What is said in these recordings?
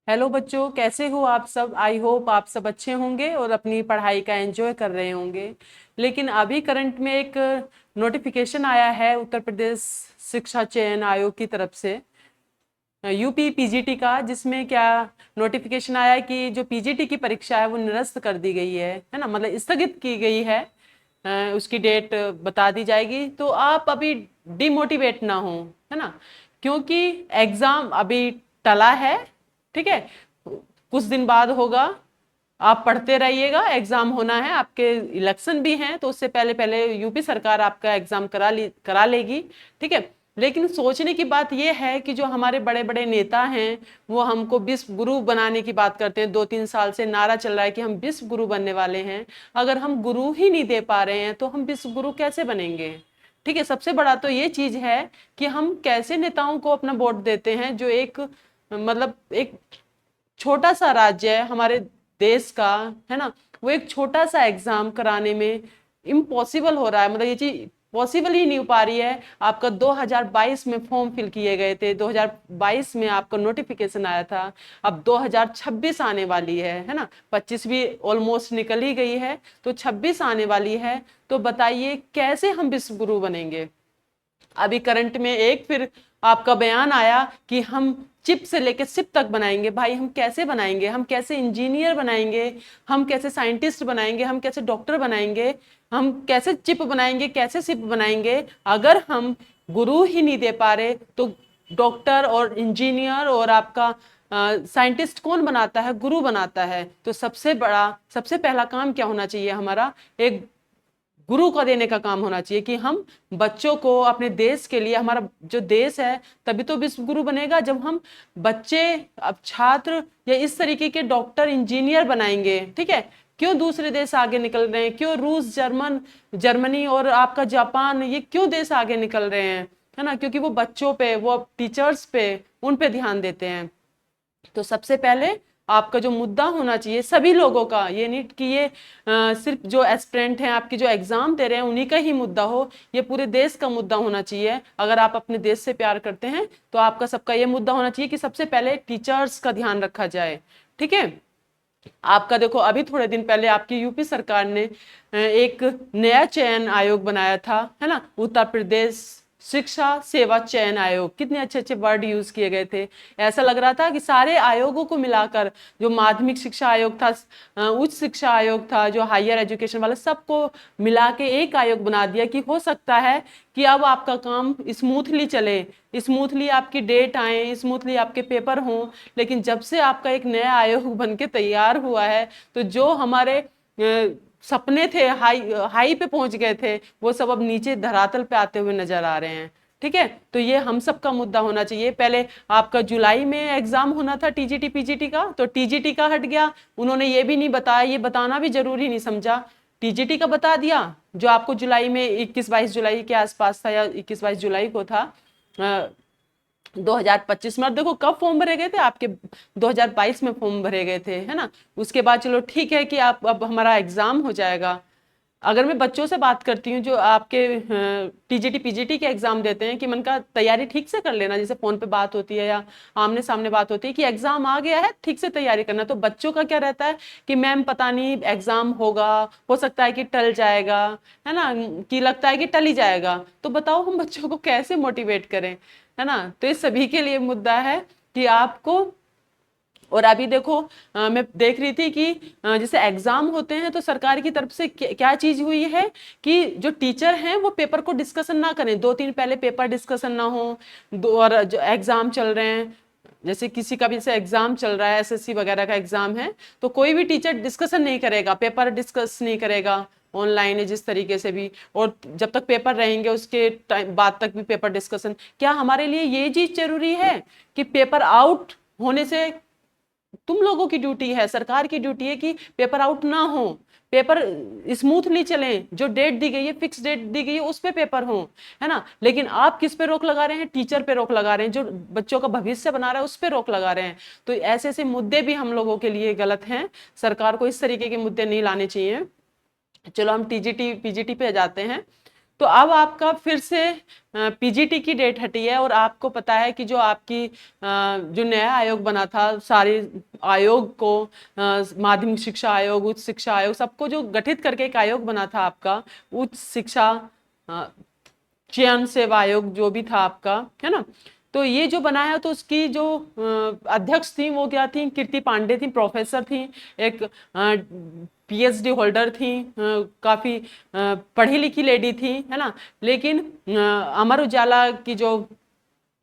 Hello बच्चों, कैसे हो आप सब। आई होप आप सब अच्छे होंगे और अपनी पढ़ाई का एंजॉय कर रहे होंगे। लेकिन अभी करंट में एक नोटिफिकेशन आया है उत्तर प्रदेश शिक्षा चयन आयोग की तरफ से, यूपी पीजीटी का, जिसमें क्या नोटिफिकेशन आया है कि जो पीजीटी की परीक्षा है वो निरस्त कर दी गई है ना, मतलब स्थगित की गई है। उसकी डेट बता दी जाएगी, तो आप अभी डिमोटिवेट ना हो, है ना, क्योंकि एग्जाम अभी टला है। ठीक है, कुछ दिन बाद होगा। आप पढ़ते रहिएगा, एग्जाम होना है, आपके इलेक्शन भी हैं, तो उससे पहले पहले यूपी सरकार आपका एग्जाम करा लेगी। ठीक है, लेकिन सोचने की बात यह है कि जो हमारे बड़े बड़े नेता हैं वो हमको विश्व गुरु बनाने की बात करते हैं। 2-3 साल से नारा चल रहा है कि हम विश्व गुरु बनने वाले हैं। अगर हम गुरु ही नहीं दे पा रहे हैं तो हम विश्व गुरु कैसे बनेंगे। ठीक है, सबसे बड़ा तो ये चीज है कि हम कैसे नेताओं को अपना वोट देते हैं, जो एक मतलब एक छोटा सा राज्य है हमारे देश का, है ना, वो एक छोटा सा एग्जाम कराने में इम्पॉसिबल हो रहा है। मतलब ये चीज पॉसिबल ही नहीं हो पा रही है। आपका 2022 में फॉर्म फिल किए गए थे, 2022 में आपका नोटिफिकेशन आया था, अब 2026 आने वाली है ना, 25 भी ऑलमोस्ट निकल ही गई है, तो 26 आने वाली है। तो बताइए कैसे हम विश्व गुरु बनेंगे। अभी करंट में एक फिर आपका बयान आया कि हम चिप से लेकर सिप तक बनाएंगे। भाई हम कैसे बनाएंगे, हम कैसे इंजीनियर बनाएंगे, हम कैसे साइंटिस्ट बनाएंगे, हम कैसे डॉक्टर बनाएंगे, हम कैसे चिप बनाएंगे, कैसे सिप बनाएंगे, अगर हम गुरु ही नहीं दे पा रहे तो डॉक्टर और इंजीनियर और आपका साइंटिस्ट कौन बनाता है, गुरु बनाता है। तो सबसे पहला काम क्या होना चाहिए हमारा, एक गुरु को देने का काम होना चाहिए कि हम बच्चों को अपने देश के लिए, हमारा जो देश है तभी तो विश्व गुरु बनेगा जब हम बच्चे, अब छात्र या इस तरीके के डॉक्टर इंजीनियर बनाएंगे। ठीक है, क्यों दूसरे देश आगे निकल रहे हैं, क्यों रूस, जर्मनी और आपका जापान, ये क्यों देश आगे निकल रहे हैं, है ना, क्योंकि वो बच्चों पे, वो टीचर्स पे, उन पे ध्यान देते हैं। तो सबसे पहले आपका जो मुद्दा होना चाहिए सभी लोगों का, ये नहीं कि ये सिर्फ जो एस्पिरेंट हैं आपकी जो एग्जाम दे रहे हैं उन्हीं का ही मुद्दा हो, ये पूरे देश का मुद्दा होना चाहिए। अगर आप अपने देश से प्यार करते हैं तो आपका सबका ये मुद्दा होना चाहिए कि सबसे पहले टीचर्स का ध्यान रखा जाए। ठीक है, आपका देखो अभी थोड़े दिन पहले आपकी यूपी सरकार ने एक नया चयन आयोग बनाया था, है ना, उत्तर प्रदेश शिक्षा सेवा चयन आयोग। कितने अच्छे अच्छे वर्ड यूज किए गए थे। ऐसा लग रहा था कि सारे आयोगों को मिलाकर, जो माध्यमिक शिक्षा आयोग था, उच्च शिक्षा आयोग था, जो हायर एजुकेशन वाला, सबको मिला के एक आयोग बना दिया कि हो सकता है कि अब आपका काम स्मूथली चले, स्मूथली आपकी डेट आए, स्मूथली आपके पेपर हों। लेकिन जब से आपका एक नया आयोग बन के तैयार हुआ है तो जो हमारे सपने थे, हाई हाई पे पहुंच गए थे, वो सब अब नीचे धरातल पे आते हुए नजर आ रहे हैं। ठीक है, तो ये हम सब का मुद्दा होना चाहिए। पहले आपका जुलाई में एग्जाम होना था टीजीटी पीजीटी का, तो टीजीटी का हट गया। उन्होंने ये भी नहीं बताया, ये बताना भी जरूरी नहीं समझा, टीजीटी का बता दिया जो आपको जुलाई में 21-22 जुलाई के आसपास था, या 21-22 जुलाई को था 2025 में। और देखो कब फॉर्म भरे गए थे आपके, 2022 में फॉर्म भरे गए थे, है ना। उसके बाद चलो ठीक है कि आप, अब हमारा एग्जाम हो जाएगा। अगर मैं बच्चों से बात करती हूँ जो आपके टीजीटी पीजीटी के एग्जाम देते हैं, कि मन का तैयारी ठीक से कर लेना, जैसे फोन पे बात होती है या आमने सामने बात होती है कि एग्जाम आ गया है, ठीक से तैयारी करना। तो बच्चों का क्या रहता है कि मैम पता नहीं एग्जाम होगा, हो सकता है कि टल जाएगा, है ना, कि लगता है कि टल ही जाएगा। तो बताओ हम बच्चों को कैसे मोटिवेट करें, है ना। तो ये सभी के लिए मुद्दा है कि आपको, और अभी देखो मैं देख रही थी कि जैसे एग्जाम होते हैं तो सरकार की तरफ से क्या चीज हुई है कि जो टीचर हैं वो पेपर को डिस्कशन ना करें, 2-3 पहले पेपर डिस्कशन ना हो, और जो एग्जाम चल रहे हैं, जैसे किसी का भी जैसे एग्जाम चल रहा है, एसएससी वगैरह का एग्जाम है, तो कोई भी टीचर डिस्कशन नहीं करेगा, पेपर डिस्कस नहीं करेगा, ऑनलाइन है जिस तरीके से भी, और जब तक पेपर रहेंगे उसके टाइम बाद तक भी पेपर डिस्कशन। क्या हमारे लिए ये चीज जरूरी है कि पेपर आउट होने से, तुम लोगों की ड्यूटी है, सरकार की ड्यूटी है कि पेपर आउट ना हो, पेपर स्मूथली चले, जो डेट दी गई है, फिक्स डेट दी गई है, उस पे पेपर हो, है ना। लेकिन आप किस पे रोक लगा रहे हैं, टीचर पे रोक लगा रहे हैं, जो बच्चों का भविष्य बना रहा है उस पे रोक लगा रहे हैं। तो ऐसे ऐसे मुद्दे भी हम लोगों के लिए गलत हैं, सरकार को इस तरीके के मुद्दे नहीं लाने चाहिए। चलो हम टीजीटी पीजीटी पे जाते हैं। तो अब आपका फिर से पीजीटी की डेट हटी है, और आपको पता है कि जो आपकी जो नया आयोग बना था, सारे आयोग को माध्यमिक शिक्षा आयोग, उच्च शिक्षा आयोग, सबको जो गठित करके एक आयोग बना था आपका उच्च शिक्षा चयन सेवा आयोग जो भी था आपका, है ना। तो ये जो बनाया तो उसकी जो अध्यक्ष थी वो क्या थी, कीर्ति पांडे थी, प्रोफेसर थी, एक पीएचडी होल्डर थी, काफी पढ़ी लिखी लेडी थी, है ना। लेकिन अमर उजाला की जो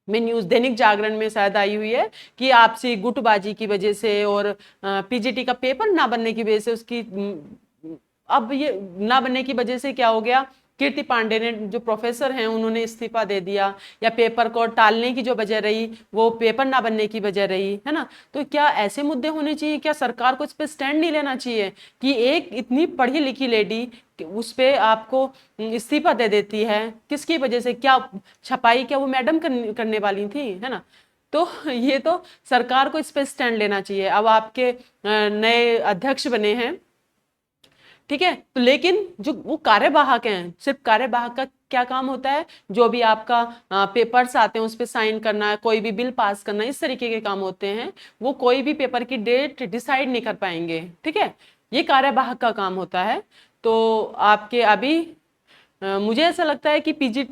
में न्यूज, दैनिक जागरण में शायद आई हुई है कि आपसी गुटबाजी की वजह से और पीजीटी का पेपर ना बनने की वजह से उसकी अब ये ना बनने की वजह से क्या हो गया, कीर्ति पांडे ने, जो प्रोफेसर हैं, उन्होंने इस्तीफा दे दिया, या पेपर को टालने की जो वजह रही वो पेपर ना बनने की वजह रही, है ना। तो क्या ऐसे मुद्दे होने चाहिए, क्या सरकार को इस पे स्टैंड नहीं लेना चाहिए कि एक इतनी पढ़ी लिखी लेडी उस पे आपको इस्तीफा दे देती है, किसकी वजह से, क्या छपाई क्या वो मैडम करने वाली थी, है ना। तो ये तो सरकार को इस पे स्टैंड लेना चाहिए। अब आपके नए अध्यक्ष बने हैं, ठीक है, तो लेकिन जो वो कार्यवाहक हैं, सिर्फ कार्यवाहक का क्या काम होता है, जो भी आपका पेपर्स आते हैं उस पर साइन करना है, कोई भी बिल पास करना, इस तरीके के काम होते हैं। वो कोई भी पेपर की डेट डिसाइड नहीं कर पाएंगे, ठीक है, ये कार्यवाहक का काम होता है। तो आपके अभी मुझे ऐसा लगता है कि पीजी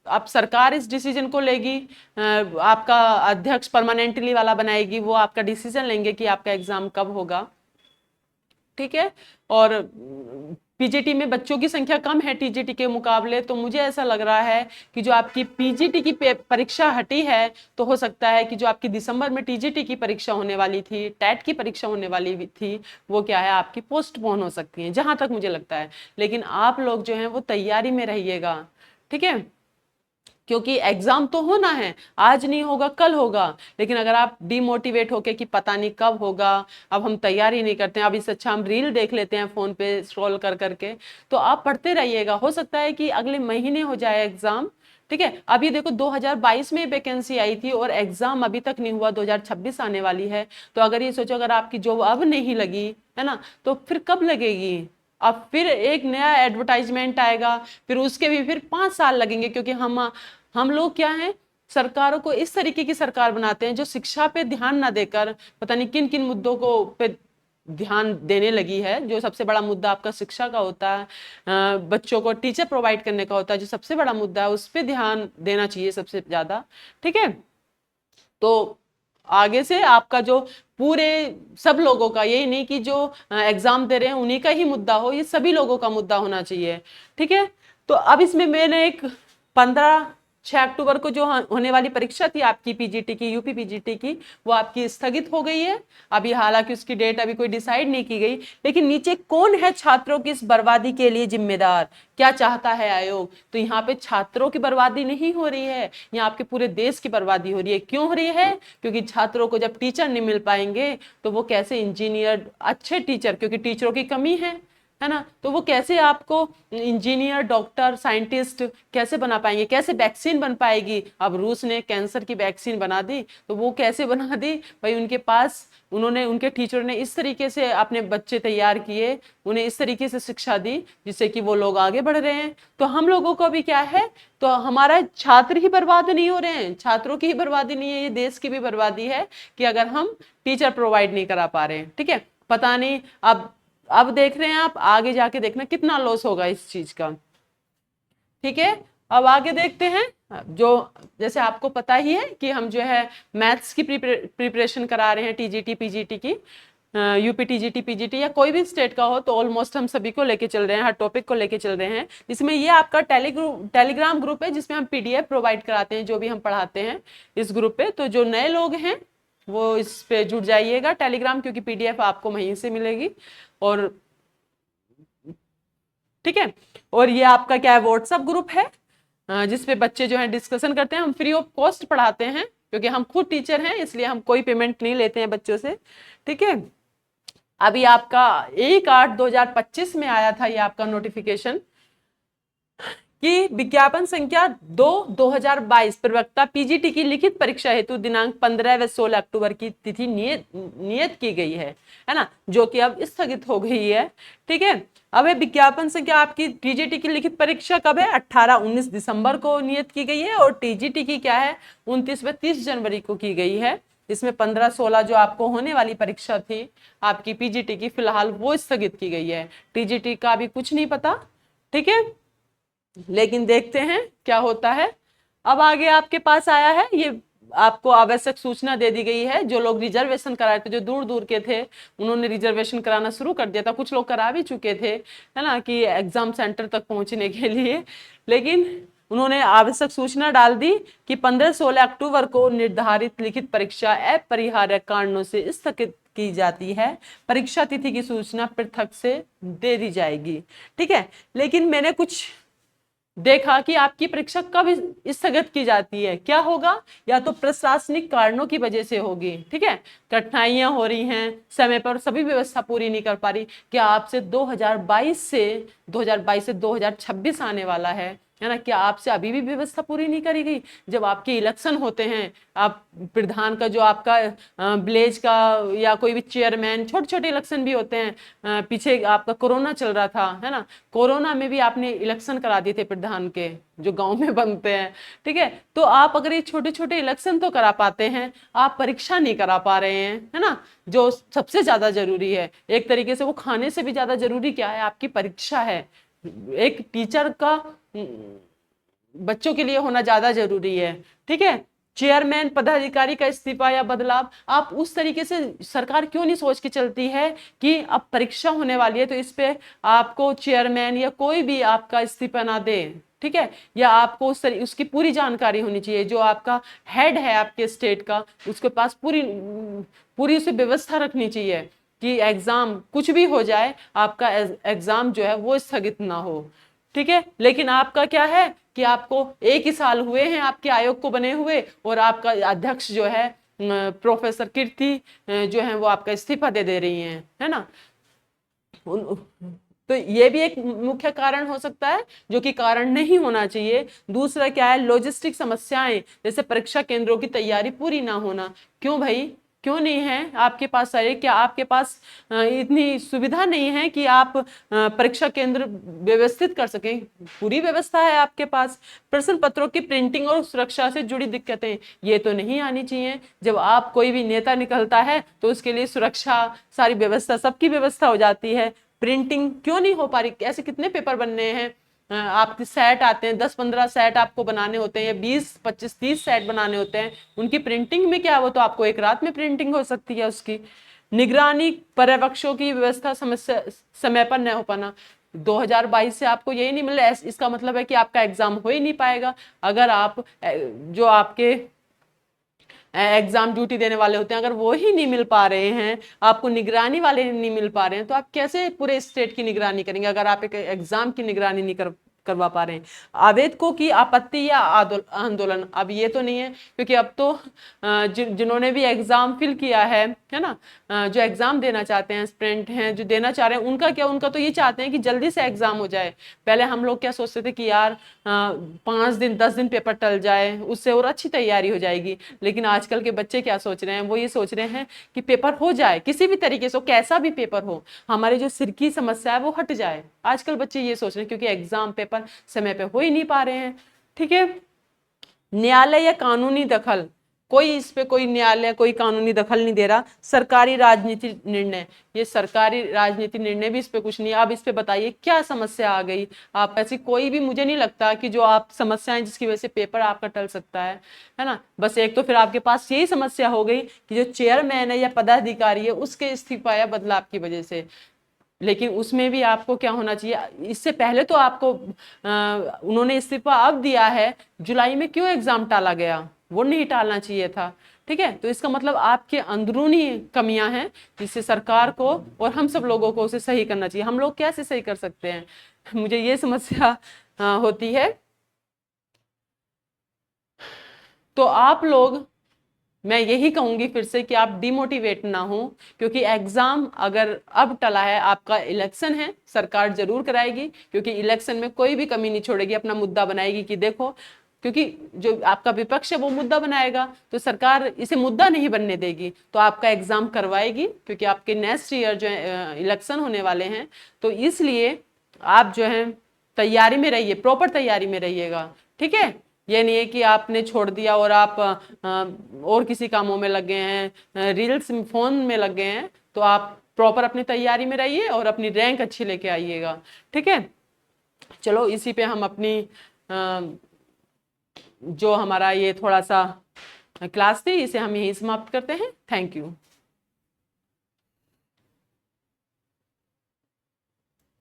आप सरकार इस डिसीजन को लेगी, आपका अध्यक्ष परमानेंटली वाला बनाएगी, वो आपका डिसीजन लेंगे कि आपका एग्जाम कब होगा, ठीक है। और पीजीटी में बच्चों की संख्या कम है टीजीटी के मुकाबले, तो मुझे ऐसा लग रहा है कि जो आपकी पीजीटी की परीक्षा हटी है, तो हो सकता है कि जो आपकी दिसंबर में टीजीटी की परीक्षा होने वाली थी, टेट की परीक्षा होने वाली थी, वो क्या है आपकी पोस्टपोन हो सकती है, जहां तक मुझे लगता है। लेकिन आप लोग जो है वो तैयारी में रहिएगा, ठीक है, क्योंकि एग्जाम तो होना है, आज नहीं होगा कल होगा। लेकिन अगर आप डिमोटिवेट होके कि पता नहीं कब होगा, अब हम तैयारी नहीं करते हैं, अब इससे अच्छा हम रील देख लेते हैं फोन पे स्क्रॉल कर करके, तो आप पढ़ते रहिएगा। हो सकता है कि अगले महीने हो जाए एग्जाम, ठीक है। अभी देखो 2022 में वैकेंसी आई थी और एग्जाम अभी तक नहीं हुआ, 2026 आने वाली है। तो अगर ये सोचो, अगर आपकी जॉब अब नहीं लगी, है ना, तो फिर कब लगेगी। अब फिर एक नया एडवर्टाइजमेंट आएगा, फिर उसके भी फिर 5 साल लगेंगे, क्योंकि हम लोग क्या हैं, सरकारों को इस तरीके की सरकार बनाते हैं जो शिक्षा पे ध्यान ना देकर पता नहीं किन किन मुद्दों को पे ध्यान देने लगी है। जो सबसे बड़ा मुद्दा आपका शिक्षा का होता है, बच्चों को टीचर प्रोवाइड करने का होता है, जो सबसे बड़ा मुद्दा है, उस पर ध्यान देना चाहिए सबसे ज्यादा, ठीक है। तो आगे से आपका जो पूरे सब लोगों का, यही नहीं कि जो एग्जाम दे रहे हैं उन्हीं का ही मुद्दा हो, ये सभी लोगों का मुद्दा होना चाहिए, ठीक है। तो अब इसमें मैंने एक 6 अक्टूबर को जो होने वाली परीक्षा थी आपकी पीजीटी की, यूपी पीजीटी की, वो आपकी स्थगित हो गई है अभी। हालांकि उसकी डेट अभी कोई डिसाइड नहीं की गई, लेकिन नीचे कौन है छात्रों की इस बर्बादी के लिए जिम्मेदार, क्या चाहता है आयोग। तो यहाँ पे छात्रों की बर्बादी नहीं हो रही है, यहाँ आपके पूरे देश की बर्बादी हो रही है। क्यों हो रही है, क्योंकि छात्रों को जब टीचर नहीं मिल पाएंगे तो वो कैसे इंजीनियर, अच्छे टीचर, क्योंकि टीचरों की कमी है ना, तो वो कैसे आपको इंजीनियर, डॉक्टर, साइंटिस्ट कैसे बना पाएंगे, कैसे वैक्सीन बन पाएगी। अब रूस ने कैंसर की वैक्सीन बना दी, तो वो कैसे बना दी भाई, उनके पास, उन्होंने, उनके टीचर ने इस तरीके से अपने बच्चे तैयार किए, उन्हें इस तरीके से शिक्षा दी जिससे कि वो लोग आगे बढ़ रहे हैं। तो हम लोगों को भी क्या है, तो हमारा छात्र ही बर्बाद नहीं हो रहे हैं, छात्रों की ही बर्बादी नहीं है, ये देश की भी बर्बादी है कि अगर हम टीचर प्रोवाइड नहीं करा पा रहे हैं, ठीक है। पता नहीं अब देख रहे हैं आप, आगे जाके देखना कितना लॉस होगा इस चीज का, ठीक है। अब आगे देखते हैं, जो जैसे आपको पता ही है कि हम जो है मैथ्स की प्रिपरेशन करा रहे हैं, टीजीटी पीजीटी की, यूपी टीजीटी पीजीटी या कोई भी स्टेट का हो, तो ऑलमोस्ट हम सभी को लेके चल रहे हैं, हर टॉपिक को लेके चल रहे हैं। इसमें ये आपका टेलीग्राम ग्रुप है जिसमें हम पीडीएफ प्रोवाइड कराते हैं जो भी हम पढ़ाते हैं इस ग्रुप पे। तो जो नए लोग हैं वो इस पे जुड़ जाइएगा टेलीग्राम, क्योंकि पीडीएफ आपको वहीं से मिलेगी। और ठीक है, और ये आपका क्या है, व्हाट्सएप ग्रुप है जिसपे बच्चे जो है डिस्कशन करते हैं। हम फ्री ऑफ कॉस्ट पढ़ाते हैं, क्योंकि हम खुद टीचर हैं, इसलिए हम कोई पेमेंट नहीं लेते हैं बच्चों से, ठीक है। अभी आपका 1/8/2025 में आया था ये आपका नोटिफिकेशन कि विज्ञापन संख्या 2/2022 प्रवक्ता पीजीटी की लिखित परीक्षा हेतु दिनांक 15 व 16 अक्टूबर की तिथि नियत की गई है ना, जो कि अब स्थगित हो गई है। ठीक है, अब है विज्ञापन संख्या आपकी टीजीटी की लिखित परीक्षा कब है, 18-19 दिसंबर को नियत की गई है, और टीजीटी की क्या है 29 व 30 जनवरी को की गई है। इसमें 15-16 जो आपको होने वाली परीक्षा थी आपकी पीजीटी की, फिलहाल वो स्थगित की गई है। टीजीटी का भी कुछ नहीं पता, ठीक है, लेकिन देखते हैं क्या होता है। अब आगे आपके पास आया है, ये आपको आवश्यक सूचना दे दी गई है। जो लोग रिजर्वेशन कराए थे, जो दूर दूर के थे, उन्होंने रिजर्वेशन कराना शुरू कर दिया था। कुछ लोग करा भी चुके थे, है ना, कि एग्जाम सेंटर तक पहुंचने के लिए, लेकिन उन्होंने आवश्यक सूचना डाल दी कि 15-16 अक्टूबर को निर्धारित लिखित परीक्षा अपरिहार्य कारणों से स्थगित की जाती है। परीक्षा तिथि की सूचना पृथक से दे दी जाएगी। ठीक है, लेकिन मैंने कुछ देखा कि आपकी परीक्षा कब स्थगित की जाती है, क्या होगा, या तो प्रशासनिक कारणों की वजह से होगी। ठीक है, कठिनाइयां हो रही हैं, समय पर सभी व्यवस्था पूरी नहीं कर पा रही। क्या आपसे 2022 से 2026 आने वाला है ना, क्या आपसे अभी भी व्यवस्था पूरी नहीं करी गई? जब आपके इलेक्शन होते हैं, आप प्रधान का जो आपका विलेज का या कोई भी चेयरमैन, छोटे छोटे इलेक्शन भी होते हैं। पीछे आपका कोरोना चल रहा था, है ना, कोरोना में भी आपने इलेक्शन करा दिए थे प्रधान के, जो गांव में बनते हैं। ठीक है, तो आप अगर ये छोटे छोटे इलेक्शन तो करा पाते हैं, आप परीक्षा नहीं करा पा रहे हैं, है ना, जो सबसे ज्यादा जरूरी है। एक तरीके से वो खाने से भी ज्यादा जरूरी क्या है, आपकी परीक्षा है। एक टीचर का बच्चों के लिए होना ज्यादा जरूरी है। ठीक है, चेयरमैन पदाधिकारी का इस्तीफा या बदलाव, आप उस तरीके से सरकार क्यों नहीं सोच के चलती है कि अब परीक्षा होने वाली है तो इस पे आपको चेयरमैन या कोई भी आपका इस्तीफा ना दे। ठीक है, या आपको उसकी पूरी जानकारी होनी चाहिए। जो आपका हेड है आपके स्टेट का, उसके पास पूरी पूरी उसे व्यवस्था रखनी चाहिए कि एग्जाम कुछ भी हो जाए, आपका एग्जाम जो है वो स्थगित ना हो। ठीक है, लेकिन आपका क्या है कि आपको 1 ही साल हुए हैं आपके आयोग को बने हुए, और आपका अध्यक्ष जो है प्रोफेसर कीर्ति जो है वो आपका इस्तीफा दे रही हैं, है ना। तो ये भी एक मुख्य कारण हो सकता है, जो कि कारण नहीं होना चाहिए। दूसरा क्या है, लॉजिस्टिक समस्याएं, जैसे परीक्षा केंद्रों की तैयारी पूरी ना होना। क्यों भाई, क्यों नहीं है आपके पास? सारे क्या आपके पास इतनी सुविधा नहीं है कि आप परीक्षा केंद्र व्यवस्थित कर सकें? पूरी व्यवस्था है आपके पास। प्रश्न पत्रों की प्रिंटिंग और सुरक्षा से जुड़ी दिक्कतें, ये तो नहीं आनी चाहिए। जब आप कोई भी नेता निकलता है तो उसके लिए सुरक्षा, सारी व्यवस्था, सबकी व्यवस्था हो जाती है। प्रिंटिंग क्यों नहीं हो पा रही? ऐसे कितने पेपर बनने हैं, आपके सेट आते हैं, 10-15 सेट आपको बनाने होते हैं, या 20-25-30 सेट बनाने होते हैं। उनकी प्रिंटिंग में क्या, वो तो आपको एक रात में प्रिंटिंग हो सकती है उसकी। निगरानी पर्यवेक्षकों की व्यवस्था समस्या समय पर न हो पाना, 2022 से आपको यही नहीं मिल रहा, इसका मतलब है कि आपका एग्जाम हो ही नहीं पाएगा। अगर आप जो आपके एग्जाम ड्यूटी देने वाले होते हैं, अगर वो ही नहीं मिल पा रहे हैं, आपको निगरानी वाले नहीं मिल पा रहे हैं, तो आप कैसे पूरे स्टेट की निगरानी करेंगे, अगर आप एक एग्जाम की निगरानी नहीं करवा पा रहे हैं। आवेदकों की आपत्ति या आंदोलन, अब ये तो नहीं है, क्योंकि अब तो जिन्होंने भी एग्जाम फिल किया है ना, जो एग्जाम देना चाहते हैं, स्टूडेंट हैं जो देना चाह रहे हैं, उनका क्या, उनका तो ये चाहते हैं कि जल्दी से एग्जाम हो जाए। पहले हम लोग क्या सोचते थे कि यार 5 दिन 10 दिन पेपर टल जाए, उससे और अच्छी तैयारी हो जाएगी। लेकिन आजकल के बच्चे क्या सोच रहे हैं, वो ये सोच रहे हैं कि पेपर हो जाए किसी भी तरीके से, कैसा भी पेपर हो, हमारे जो सिर की समस्या है वो हट जाए। आजकल बच्चे ये सोच रहे हैं, क्योंकि एग्जाम पेपर समय पे हो ही नहीं पा रहे हैं। ठीक है, न्यायालय या कानूनी दखल, कोई इस पे कोई न्यायालय कोई कानूनी दखल नहीं दे रहा। सरकारी राजनीति निर्णय, ये सरकारी राजनीति निर्णय भी इस पे कुछ नहीं। आप इस पे बताइए क्या समस्या आ गई? आप ऐसी कोई भी, मुझे नहीं लगता कि जो आप समस्याएं जिसकी वजह से पेपर आपका टल सकता है ना। बस एक तो फिर आपके पास यही समस्या हो गई कि जो चेयरमैन है या पदाधिकारी है उसके इस्तीफा या बदलाव की वजह से। लेकिन उसमें भी आपको क्या होना चाहिए, इससे पहले तो आपको उन्होंने इस्तीफा अब दिया है, जुलाई में क्यों एग्जाम टाला गया? वो नहीं टालना चाहिए था। ठीक है, तो इसका मतलब आपके अंदरूनी कमियां हैं, जिससे सरकार को और हम सब लोगों को उसे सही करना चाहिए। हम लोग कैसे सही कर सकते हैं, मुझे ये समस्या होती है। तो आप लोग मैं यही कहूंगी फिर से कि आप डिमोटिवेट ना हो, क्योंकि एग्जाम अगर अब टला है, आपका इलेक्शन है, सरकार जरूर कराएगी, क्योंकि इलेक्शन में कोई भी कमी नहीं छोड़ेगी, अपना मुद्दा बनाएगी कि देखो, क्योंकि जो आपका विपक्ष है वो मुद्दा बनाएगा, तो सरकार इसे मुद्दा नहीं बनने देगी, तो आपका एग्जाम करवाएगी, क्योंकि आपके नेक्स्ट ईयर जो है इलेक्शन होने वाले हैं। तो इसलिए आप जो है तैयारी में रहिए, प्रॉपर तैयारी में रहिएगा, ठीक है। ये नहीं है कि आपने छोड़ दिया और आप और किसी कामों में लग गए हैं, रील्स फोन में लग गए हैं, तो आप प्रॉपर अपनी तैयारी में रहिए और अपनी रैंक अच्छी लेके आइएगा, ठीक है। चलो इसी पे हम अपनी जो हमारा ये थोड़ा सा क्लास थी, इसे हम यहीं समाप्त करते हैं। Thank you.